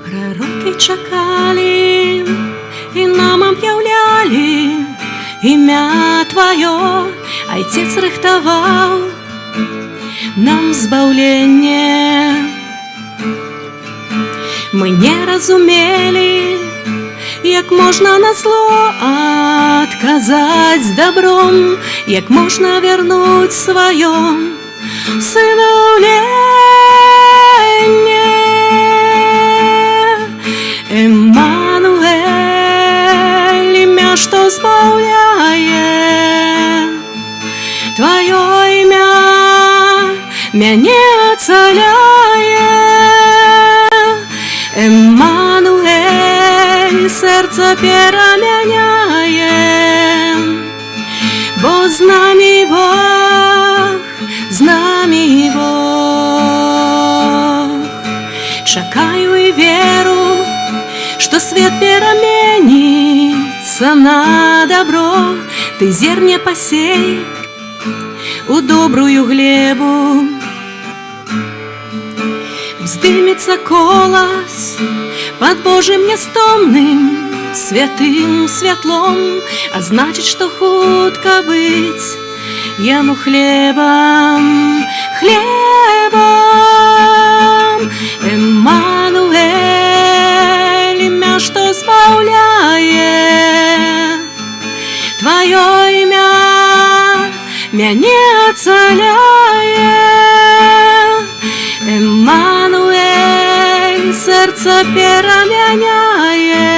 Пророки чакалі і нам об'являлі імя Твое. Отец рыхтовал нам збавленне. Мы не разумели, як можна на зло отказать с добром, як можно вернуть свое усыновление. Эммануэль, імя, что збавляє, Твое імя мяне ацаляе. Эммануэль, сердце перамяняе, бо з нами Бог, з нами Бог. Чакаю и веру, что свет пераменится на добро. Ты зерня посей у добрую глебу. Вздымется колос под Божьим нестомным святым светлом, а значит, что хутко быть яну хлебом, хлебом. Эммануэль, імя, что збавляє, Твое імя мяне ацаляе. Эммануэль, сердце перамяняе,